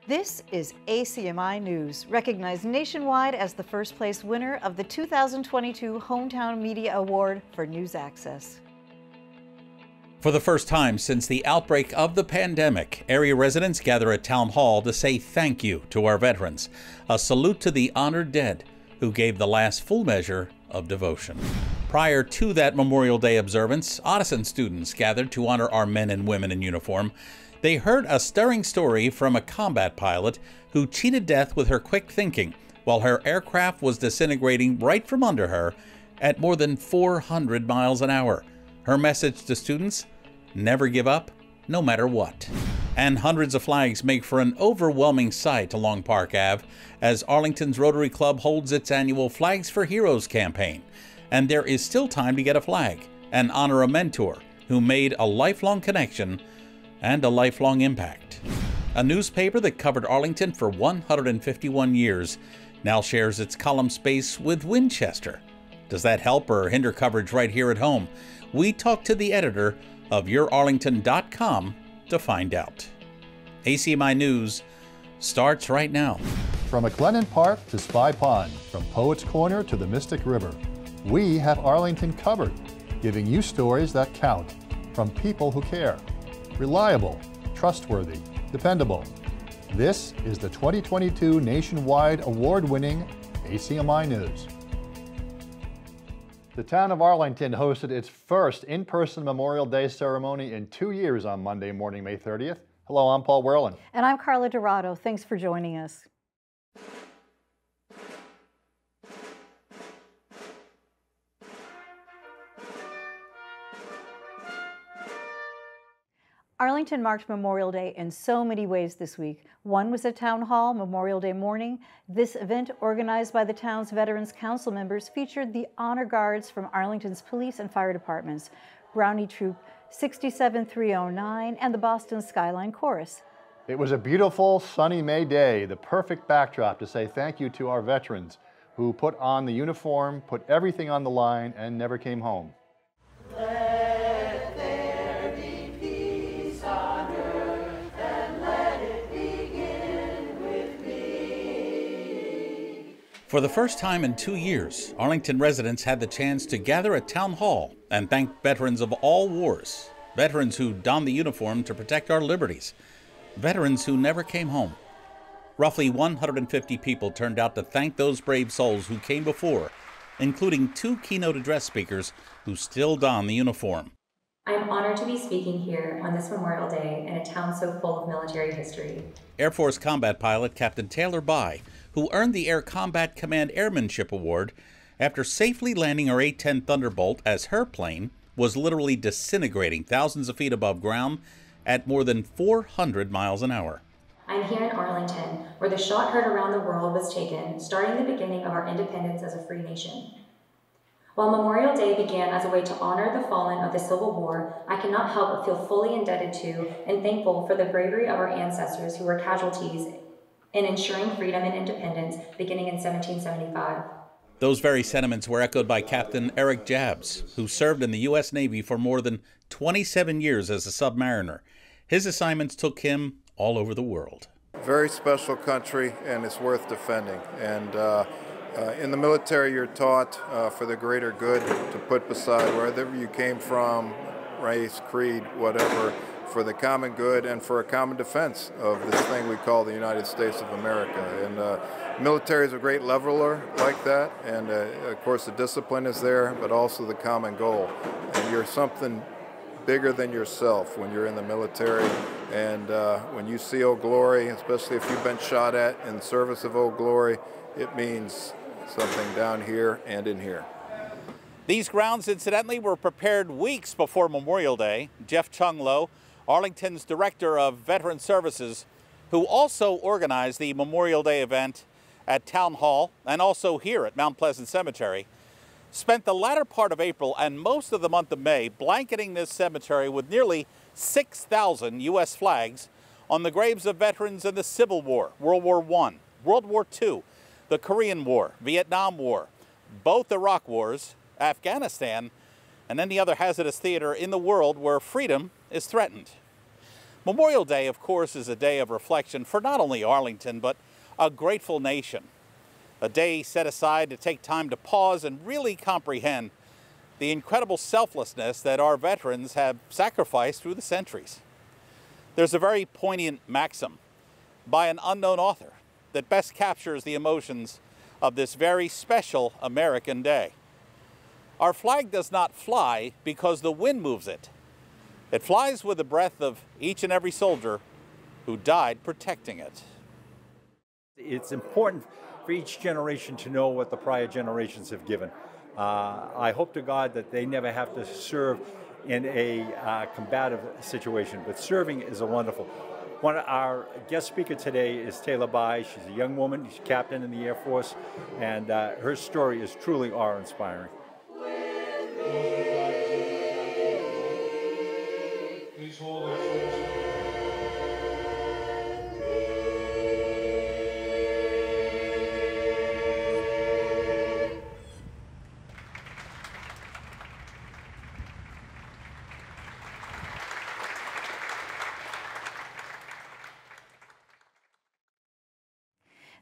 This is ACMi News, recognized nationwide as the first place winner of the 2022 Hometown Media Award for News Access. For the first time since the outbreak of the pandemic, area residents gather at Town Hall to say thank you to our veterans, a salute to the honored dead who gave the last full measure of devotion. Prior to that Memorial Day observance, Ottoson students gathered to honor our men and women in uniform. They heard a stirring story from a combat pilot who cheated death with her quick thinking while her aircraft was disintegrating right from under her at more than 400 miles an hour. Her message to students: never give up, no matter what. And hundreds of flags make for an overwhelming sight along Park Ave as Arlington's Rotary Club holds its annual Flags for Heroes campaign. And there is still time to get a flag and honor a mentor who made a lifelong connection and a lifelong impact. A newspaper that covered Arlington for 151 years now shares its column space with Winchester. Does that help or hinder coverage right here at home? We talked to the editor of YourArlington.com to find out. ACMi News starts right now. From McLennan Park to Spy Pond, from Poets Corner to the Mystic River, we have Arlington covered, giving you stories that count from people who care. Reliable, trustworthy, dependable. This is the 2022 nationwide award-winning ACMi News. The town of Arlington hosted its first in-person Memorial Day ceremony in 2 years on Monday morning, May 30th. Hello, I'm Paul Werlin. And I'm Carla Dorado. Thanks for joining us. Arlington marked Memorial Day in so many ways this week. One was at Town Hall Memorial Day morning. This event, organized by the town's Veterans Council members, featured the honor guards from Arlington's police and fire departments, Brownie Troop 67309, and the Boston Skyline Chorus. It was a beautiful, sunny May day, the perfect backdrop to say thank you to our veterans who put on the uniform, put everything on the line, and never came home. For the first time in 2 years, Arlington residents had the chance to gather at Town Hall and thank veterans of all wars, veterans who donned the uniform to protect our liberties, veterans who never came home. Roughly 150 people turned out to thank those brave souls who came before, including 2 keynote address speakers who still don the uniform. I am honored to be speaking here on this Memorial Day in a town so full of military history. Air Force combat pilot Captain Taylor By, who earned the Air Combat Command Airmanship Award after safely landing her A-10 Thunderbolt as her plane was literally disintegrating thousands of feet above ground at more than 400 miles an hour. I'm here in Arlington, where the shot heard around the world was taken, starting the beginning of our independence as a free nation. While Memorial Day began as a way to honor the fallen of the Civil War, I cannot help but feel fully indebted to and thankful for the bravery of our ancestors who were casualties in ensuring freedom and independence beginning in 1775. Those very sentiments were echoed by Captain Eric Jabs, who served in the U.S. Navy for more than 27 years as a submariner. His assignments took him all over the world. Very special country, and it's worth defending. And in the military, you're taught for the greater good to put beside wherever you came from, race, creed, whatever, for the common good and for a common defense of this thing we call the United States of America. And military is a great leveler like that, and of course the discipline is there, but also the common goal. And you're something bigger than yourself when you're in the military, and when you see Old Glory, especially if you've been shot at in service of Old Glory, it means something down here and in here. These grounds, incidentally, were prepared weeks before Memorial Day. Jeff Chunglo, Arlington's Director of Veteran Services, who also organized the Memorial Day event at Town Hall and also here at Mount Pleasant Cemetery, spent the latter part of April and most of the month of May blanketing this cemetery with nearly 6,000 U.S. flags on the graves of veterans in the Civil War, World War I, World War II, the Korean War, Vietnam War, both Iraq wars, Afghanistan, and any other hazardous theater in the world where freedom is threatened. Memorial Day, of course, is a day of reflection for not only Arlington, but a grateful nation. A day set aside to take time to pause and really comprehend the incredible selflessness that our veterans have sacrificed through the centuries. There's a very poignant maxim by an unknown author that best captures the emotions of this very special American day. Our flag does not fly because the wind moves it. It flies with the breath of each and every soldier who died protecting it. It's important for each generation to know what the prior generations have given. I hope to God that they never have to serve in a combative situation, but serving is a wonderful. Our guest speaker today is Taylor Bai. She's a young woman, she's a captain in the Air Force, and her story is truly awe-inspiring. Please hold our flags.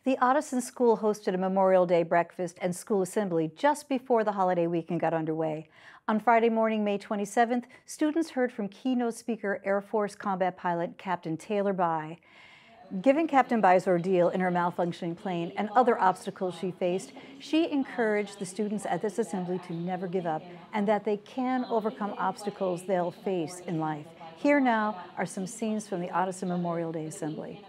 The Ottoson School hosted a Memorial Day breakfast and school assembly just before the holiday weekend got underway. On Friday morning, May 27th, students heard from keynote speaker Air Force combat pilot Captain Taylor Bai. Given Captain Bai's ordeal in her malfunctioning plane and other obstacles she faced, she encouraged the students at this assembly to never give up and that they can overcome obstacles they'll face in life. Here now are some scenes from the Ottoson Memorial Day Assembly.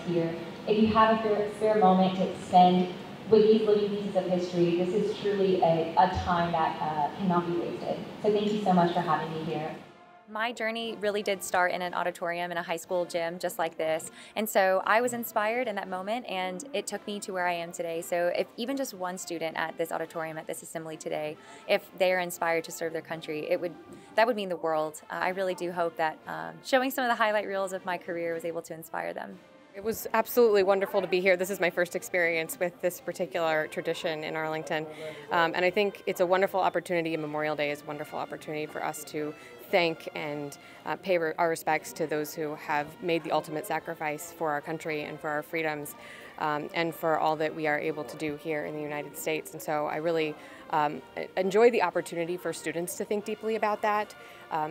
Here. If you have a spare moment to spend with these living pieces of history, this is truly a time that cannot be wasted. So thank you so much for having me here. My journey really did start in an auditorium in a high school gym just like this. And so I was inspired in that moment and it took me to where I am today. So if even just one student at this auditorium, at this assembly today, if they are inspired to serve their country, that would mean the world. I really do hope that showing some of the highlight reels of my career was able to inspire them. It was absolutely wonderful to be here. This is my first experience with this particular tradition in Arlington. And I think it's a wonderful opportunity, and Memorial Day is a wonderful opportunity for us to thank and pay our respects to those who have made the ultimate sacrifice for our country and for our freedoms, and for all that we are able to do here in the United States. And so I really enjoy the opportunity for students to think deeply about that,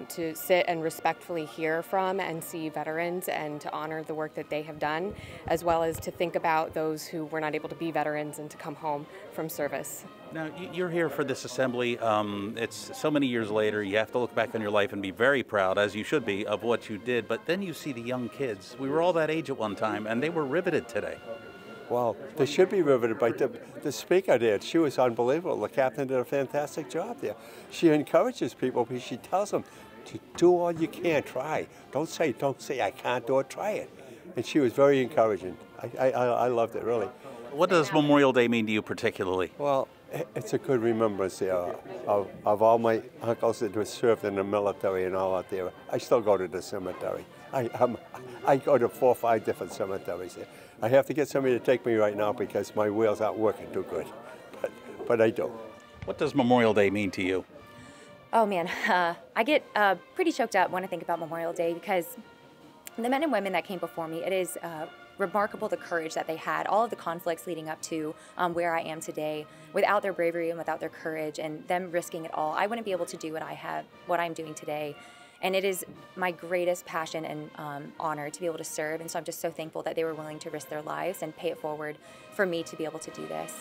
to sit and respectfully hear from and see veterans and to honor the work that they have done, as well as to think about those who were not able to be veterans and to come home from service. Now, you're here for this assembly. It's so many years later. You have to look back on your life and be very proud, as you should be, of what you did. But then you see the young kids. We were all that age at one time, and they were riveted today. Well, they should be riveted by the speaker did. She was unbelievable. The captain did a fantastic job there. She encourages people because she tells them to do all you can, try. Don't say I can't do it, try it. And she was very encouraging. I loved it, really. What does Memorial Day mean to you particularly? Well, it's a good remembrance there of all my uncles that served in the military and all out there. I still go to the cemetery. I go to 4 or 5 different cemeteries there. I have to get somebody to take me right now because my wheels aren't working too good, but I do. What does Memorial Day mean to you? Oh man, I get pretty choked up when I think about Memorial Day because the men and women that came before me, it is remarkable the courage that they had, all of the conflicts leading up to where I am today. Without their bravery and without their courage and them risking it all, I wouldn't be able to do what I'm doing today. And it is my greatest passion and honor to be able to serve. And so I'm just so thankful that they were willing to risk their lives and pay it forward for me to be able to do this.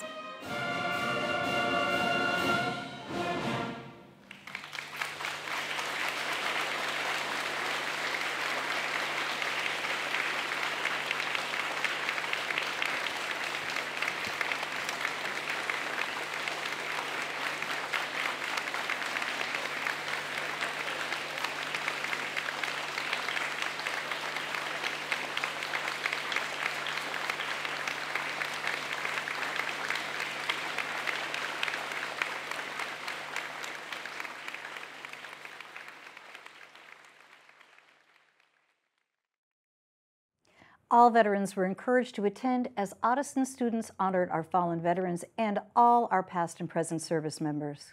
All veterans were encouraged to attend as Ottoson students honored our fallen veterans and all our past and present service members.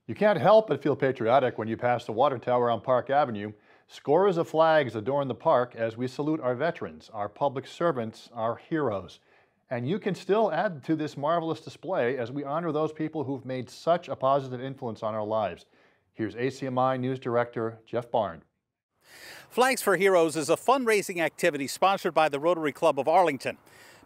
You can't help but feel patriotic when you pass the water tower on Park Avenue. Scores of flags adorn the park as we salute our veterans, our public servants, our heroes. And you can still add to this marvelous display as we honor those people who've made such a positive influence on our lives. Here's ACMi News Director Jeff Barn. Flags for Heroes is a fundraising activity sponsored by the Rotary Club of Arlington.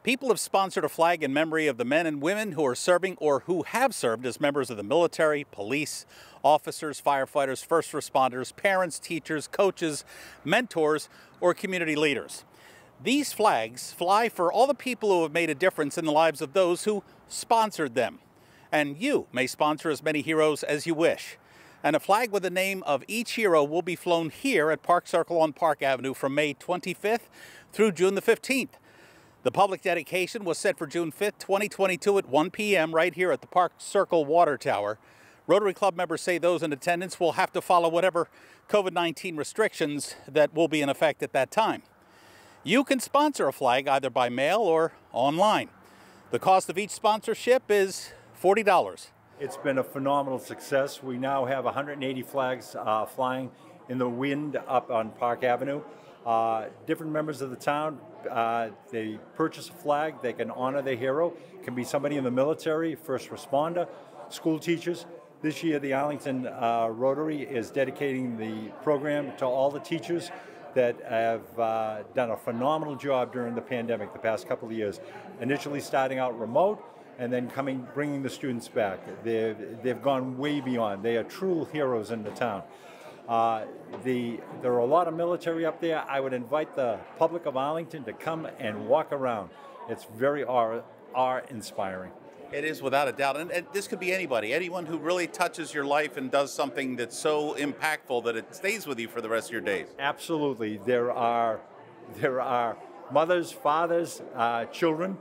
People have sponsored a flag in memory of the men and women who are serving or who have served as members of the military, police, officers, firefighters, first responders, parents, teachers, coaches, mentors, or community leaders. These flags fly for all the people who have made a difference in the lives of those who sponsored them. And you may sponsor as many heroes as you wish. And a flag with the name of each hero will be flown here at Park Circle on Park Avenue from May 25th through June the 15th. The public dedication was set for June 5th, 2022 at 1 p.m. right here at the Park Circle Water Tower. Rotary Club members say those in attendance will have to follow whatever COVID-19 restrictions that will be in effect at that time. You can sponsor a flag either by mail or online. The cost of each sponsorship is $40. It's been a phenomenal success. We now have 180 flags flying in the wind up on Park Avenue. Different members of the town, they purchase a flag, they can honor their hero. It can be somebody in the military, first responder, school teachers. This year the Arlington Rotary is dedicating the program to all the teachers that have done a phenomenal job during the pandemic the past couple of years. Initially starting out remote, and then bringing the students back. They've gone way beyond. They are true heroes in the town. There are a lot of military up there. I would invite the public of Arlington to come and walk around. It's very awe-inspiring. It is without a doubt, and this could be anybody, anyone who really touches your life and does something that's so impactful that it stays with you for the rest of your days. Absolutely. There are mothers, fathers, children,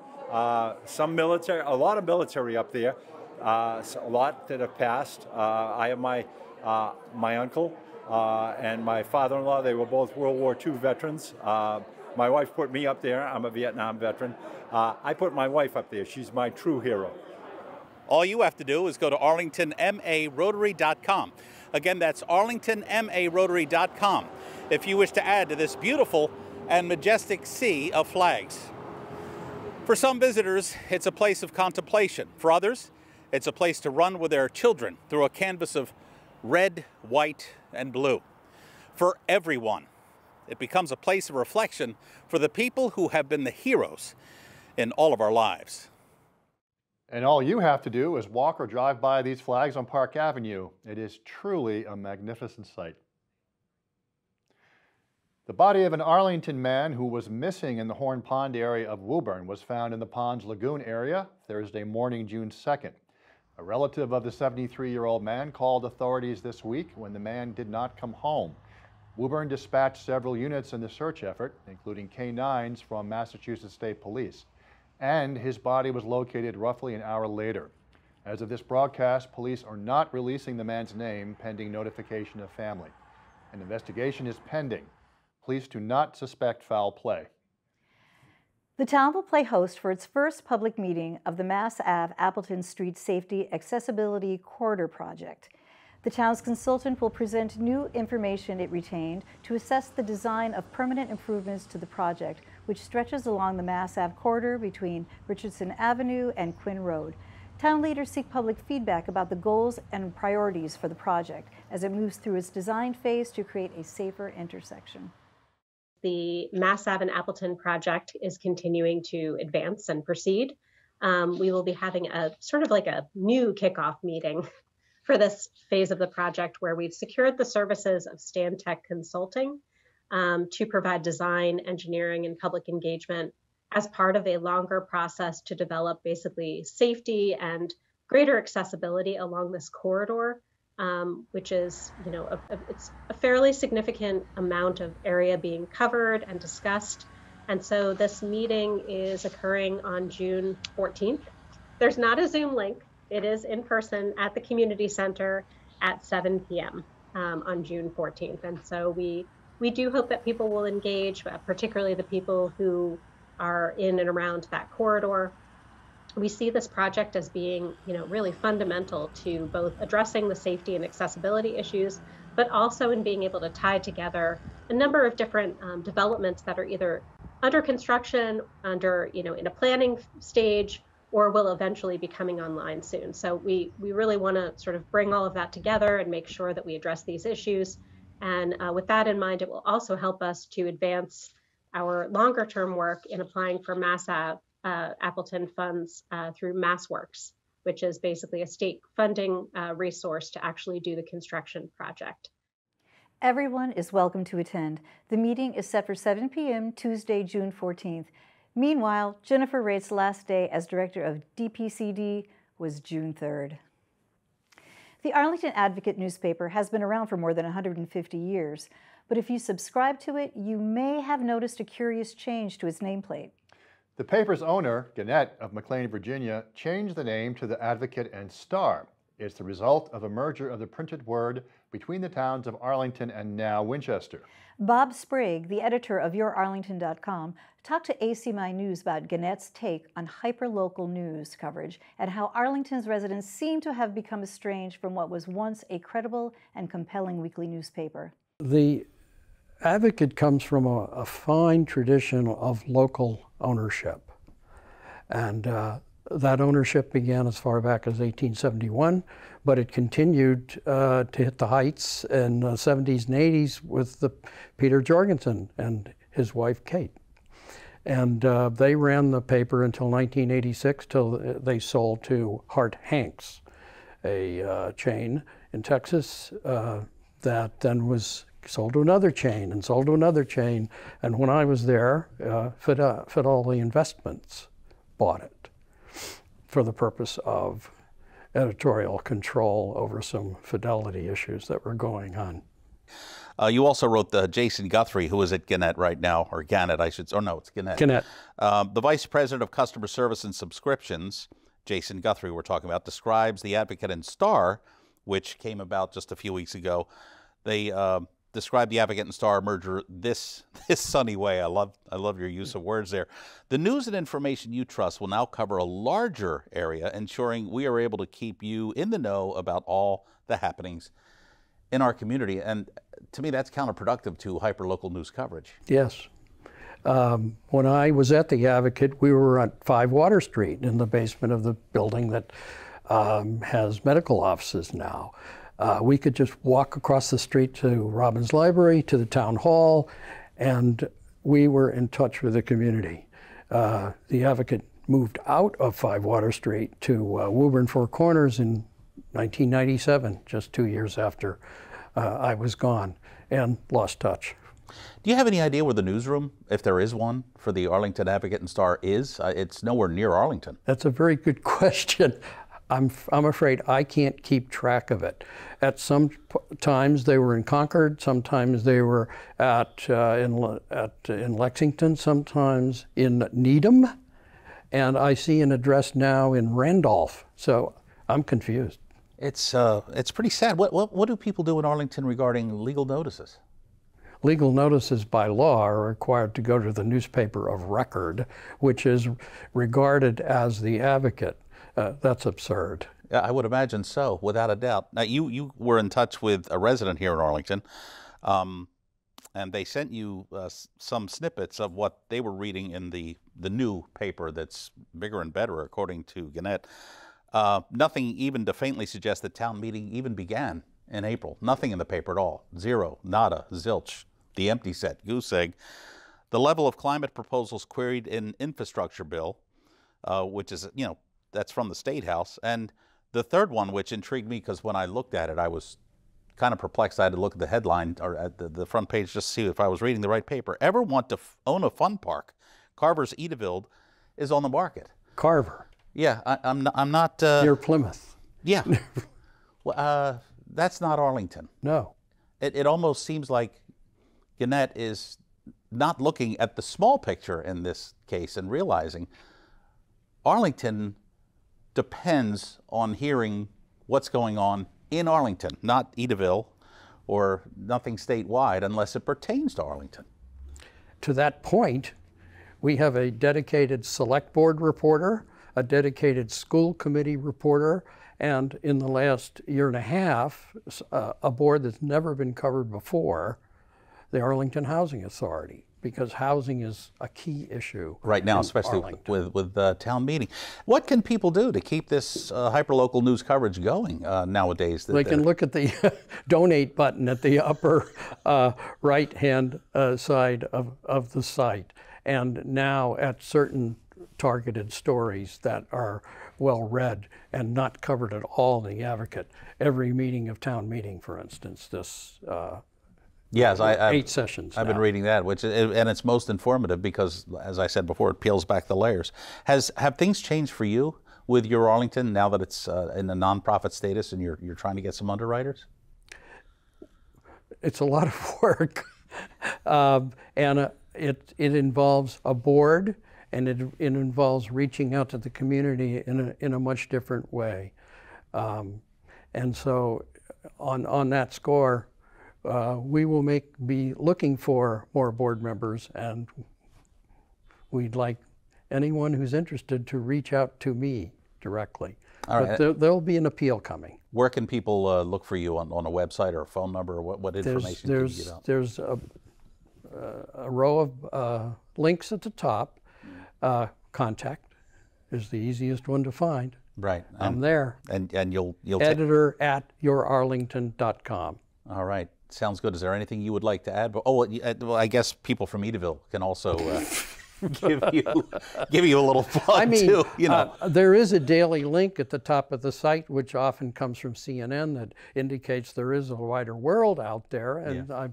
some military, a lot of military up there, a lot that have passed. I have my uncle and my father-in-law. They were both World War II veterans. My wife put me up there. I'm a Vietnam veteran. I put my wife up there. She's my true hero. All you have to do is go to arlingtonmarotary.com. Again, that's arlingtonmarotary.com if you wish to add to this beautiful and majestic sea of flags. For some visitors, it's a place of contemplation. For others, it's a place to run with their children through a canvas of red, white, and blue. For everyone, it becomes a place of reflection for the people who have been the heroes in all of our lives. And all you have to do is walk or drive by these flags on Park Avenue. It is truly a magnificent sight. The body of an Arlington man who was missing in the Horn Pond area of Woburn was found in the Ponds Lagoon area Thursday morning, June 2nd. A relative of the 73-year-old man called authorities this week when the man did not come home. Woburn dispatched several units in the search effort, including K-9s from Massachusetts State Police, and his body was located roughly an hour later. As of this broadcast, police are not releasing the man's name pending notification of family. An investigation is pending. Police do not suspect foul play. The town will play host for its first public meeting of the Mass Ave Appleton Street Safety Accessibility Corridor Project. The town's consultant will present new information it retained to assess the design of permanent improvements to the project, which stretches along the Mass Ave corridor between Richardson Avenue and Quinn Road. Town leaders seek public feedback about the goals and priorities for the project as it moves through its design phase to create a safer intersection. The Mass Ave and Appleton project is continuing to advance and proceed. We will be having a sort of like a new kickoff meeting for this phase of the project where we've secured the services of Stantec Consulting to provide design, engineering, and public engagement as part of a longer process to develop basically safety and greater accessibility along this corridor, which is, it's a fairly significant amount of area being covered and discussed. And so this meeting is occurring on June 14th. There's not a Zoom link. It is in person at the community center at 7 p.m. On June 14th. And so we we do hope that people will engage, particularly the people who are in and around that corridor. We see this project as being, really fundamental to both addressing the safety and accessibility issues, but also in being able to tie together a number of different developments that are either under construction, in a planning stage, or will eventually be coming online soon. So we really want to sort of bring all of that together and make sure that we address these issues. And with that in mind, it will also help us to advance our longer term work in applying for Mass Ave Appleton funds through MassWorks, which is basically a state funding resource to actually do the construction project. Everyone is welcome to attend. The meeting is set for 7 p.m. Tuesday, June 14th. Meanwhile, Jennifer Rate's last day as director of DPCD was June 3rd. The Arlington Advocate newspaper has been around for more than 150 years, but if you subscribe to it, you may have noticed a curious change to its nameplate. The paper's owner, Gannett of McLean, Virginia, changed the name to the Advocate and Star. It's the result of a merger of the printed word between the towns of Arlington and now Winchester. Bob Sprague, the editor of YourArlington.com, talked to ACMi News about Gannett's take on hyperlocal news coverage and how Arlington's residents seem to have become estranged from what was once a credible and compelling weekly newspaper. The Advocate comes from a fine tradition of local ownership. And that ownership began as far back as 1871, but it continued to hit the heights in the 70s and 80s with Peter Jorgensen and his wife, Kate. And they ran the paper until 1986, till they sold to Hart Hanks, a chain in Texas that then was sold to another chain and sold to another chain. And when I was there, Fidelity Investments bought it for the purpose of editorial control over some fidelity issues that were going on. You also wrote Jason Guthrie, who is at Gannett right now, or Gannett, I should say. Oh, no, it's Gannett. Gannett. The Vice President of Customer Service and Subscriptions, Jason Guthrie, we're talking about, describes the Advocate and Star, which came about just a few weeks ago. They describe the Advocate and Star merger this sunny way. I love your use of words there. The news and information you trust will now cover a larger area, ensuring we are able to keep you in the know about all the happenings in our community. And to me, that's counterproductive to hyperlocal news coverage. Yes. When I was at the Advocate, we were at 5 Water Street in the basement of the building that has medical offices now. We could just walk across the street to Robbins Library, to the town hall, and we were in touch with the community. The Advocate moved out of 5 Water Street to Woburn Four Corners in 1997, just 2 years after I was gone, and lost touch. Do you have any idea where the newsroom, if there is one, for the Arlington Advocate and Star is? It's nowhere near Arlington. That's a very good question. I'm afraid I can't keep track of it. At some times they were in Concord, sometimes they were in Lexington, sometimes in Needham, and I see an address now in Randolph. So I'm confused. It's pretty sad. What do people do in Arlington regarding legal notices? Legal notices by law are required to go to the newspaper of record, which is regarded as the Advocate. That's absurd. Yeah, I would imagine so, without a doubt. Now, you were in touch with a resident here in Arlington, and they sent you some snippets of what they were reading in the new paper that's bigger and better, according to Gannett. Nothing even to faintly suggest that town meeting even began in April. Nothing in the paper at all. Zero, nada, zilch, the empty set, goose egg. The level of climate proposals queried in infrastructure bill, which is, that's from the State House. And the third one, which intrigued me, because when I looked at it, I was kind of perplexed. I had to look at the headline, or at the front page, just to see if I was reading the right paper. Ever want to own a fun park? Carver's Edaville is on the market. Carver? Yeah, I'm not... Near Plymouth. Yeah. Well, that's not Arlington. No. It almost seems like Gannett is not looking at the small picture in this case and realizing Arlington depends on hearing what's going on in Arlington, not Edaville or nothing statewide unless it pertains to Arlington. To that point, we have a dedicated select board reporter, a dedicated school committee reporter, and in the last year and a half, a board that's never been covered before, the Arlington Housing Authority, because housing is a key issue right now, especially with town meeting. What can people do to keep this hyperlocal news coverage going nowadays? They can look at the donate button at the upper right-hand side of the site, and now at certain targeted stories that are well read and not covered at all in the Advocate. Every meeting of town meeting, for instance, this yes, 8 sessions. I've been reading that, and it's most informative because, as I said before, it peels back the layers. Have things changed for you with your Arlington now that it's in a nonprofit status and you're trying to get some underwriters? It's a lot of work, and it involves a board, and it involves reaching out to the community in a much different way. And so on that score, we will be looking for more board members, and we'd like anyone who's interested to reach out to me directly. All right. But there'll be an appeal coming. Where can people look for you on a website or a phone number, or what information can you get out? There's a row of links at the top. Contact is the easiest one to find. Right. I'm there. And you'll editor@yourarlington.com. All right. Sounds good. Is there anything you would like to add? Oh, well, I guess people from Edaville can also give you a little plug too. You know, there is a daily link at the top of the site, which often comes from CNN, that indicates there is a wider world out there, and yeah.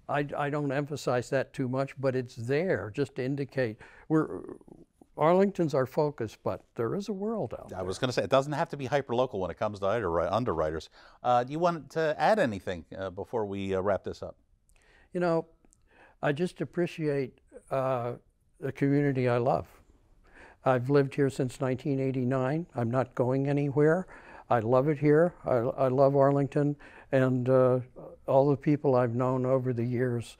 I don't emphasize that too much, but it's there just to indicate Arlington's our focus, but there is a world out there. I was going to say, it doesn't have to be hyperlocal when it comes to underwriters. Do you want to add anything before we wrap this up? You know, I just appreciate the community I love. I've lived here since 1989. I'm not going anywhere. I love it here. I love Arlington, and all the people I've known over the years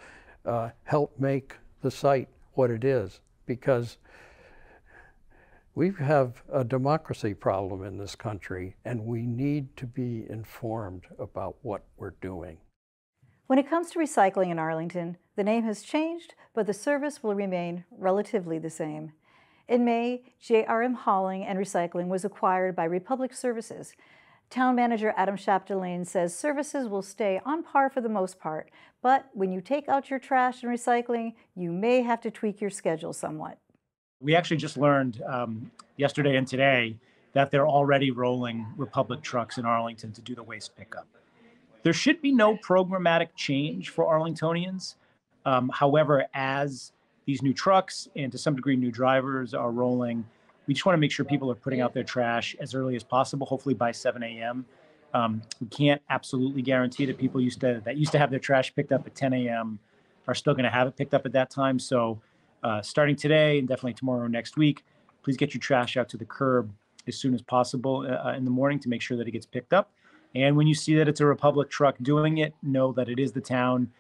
help make the site what it is, because we have a democracy problem in this country, and we need to be informed about what we're doing. When it comes to recycling in Arlington, the name has changed, but the service will remain relatively the same. In May, JRM Hauling and Recycling was acquired by Republic Services. Town Manager Adam Chapdelaine says services will stay on par for the most part, but when you take out your trash and recycling, you may have to tweak your schedule somewhat. We actually just learned yesterday and today that they're already rolling Republic trucks in Arlington to do the waste pickup. There should be no programmatic change for Arlingtonians. However, as these new trucks and to some degree new drivers are rolling, we just want to make sure people are putting out their trash as early as possible, hopefully by 7 a.m. We can't absolutely guarantee that people that used to have their trash picked up at 10 a.m. are still going to have it picked up at that time. So starting today and definitely tomorrow or next week, please get your trash out to the curb as soon as possible in the morning to make sure that it gets picked up. And when you see that it's a Republic truck doing it, know that it is the town.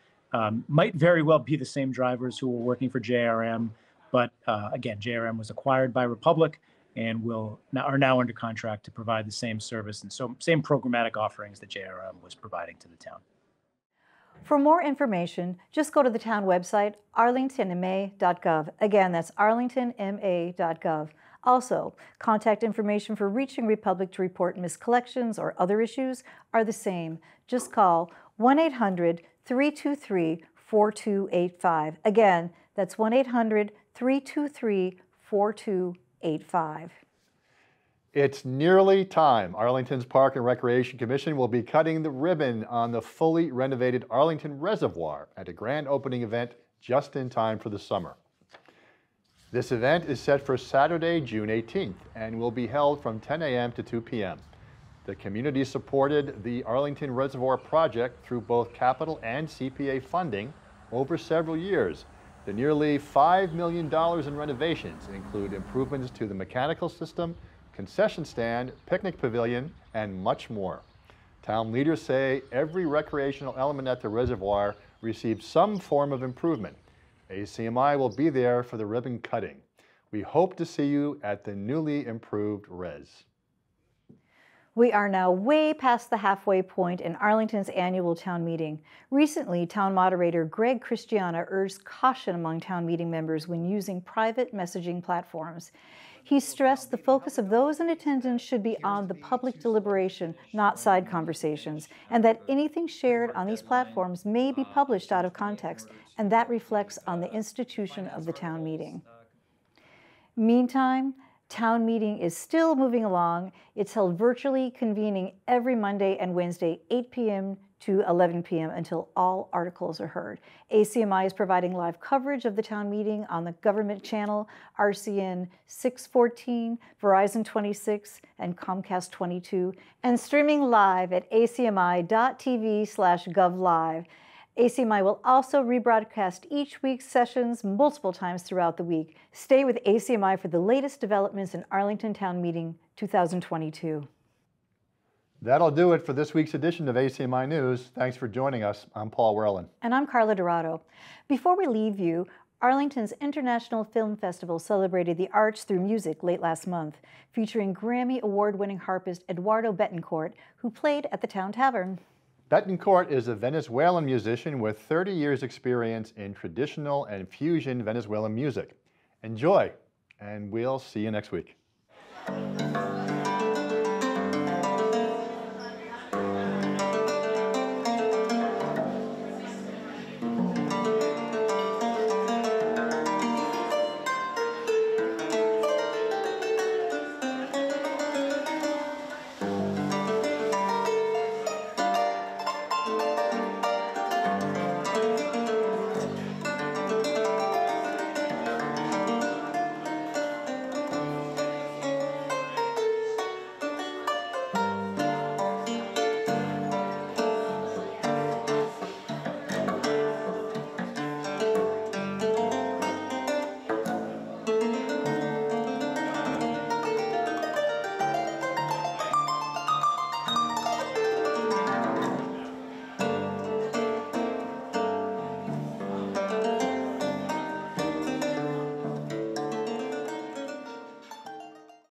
Might very well be the same drivers who were working for JRM, but again, JRM was acquired by Republic and are now under contract to provide the same service and same programmatic offerings that JRM was providing to the town. For more information, just go to the town website, arlingtonma.gov. Again, that's arlingtonma.gov. Also, contact information for reaching Republic to report miscollections or other issues are the same. Just call 1-800-323-4285. Again, that's 1-800-323-4285. It's nearly time. Arlington's Park and Recreation Commission will be cutting the ribbon on the fully renovated Arlington Reservoir at a grand opening event just in time for the summer. This event is set for Saturday, June 18th, and will be held from 10 a.m. to 2 p.m. The community supported the Arlington Reservoir project through both capital and CPA funding over several years. The nearly $5 million in renovations include improvements to the mechanical system, concession stand, picnic pavilion, and much more. Town leaders say every recreational element at the reservoir received some form of improvement. ACMi will be there for the ribbon cutting. We hope to see you at the newly improved res. We are now way past the halfway point in Arlington's annual town meeting. Recently, town moderator Greg Christiana urged caution among town meeting members when using private messaging platforms. He stressed the focus of those in attendance should be on the public deliberation, not side conversations, and that anything shared on these platforms may be published out of context, and that reflects on the institution of the town meeting. Meantime, town meeting is still moving along. It's held virtually, convening every Monday and Wednesday, 8 p.m. to 11 p.m. until all articles are heard. ACMi is providing live coverage of the town meeting on the government channel, RCN 614, Verizon 26, and Comcast 22, and streaming live at acmi.tv/govlive. ACMi will also rebroadcast each week's sessions multiple times throughout the week. Stay with ACMi for the latest developments in Arlington Town Meeting 2022. That'll do it for this week's edition of ACMi News. Thanks for joining us. I'm Paul Werlin. And I'm Carla Dorado. Before we leave you, Arlington's International Film Festival celebrated the arts through music late last month, featuring Grammy Award-winning harpist Eduardo Betancourt, who played at the Town Tavern. Betancourt is a Venezuelan musician with 30 years experience in traditional and fusion Venezuelan music. Enjoy, and we'll see you next week.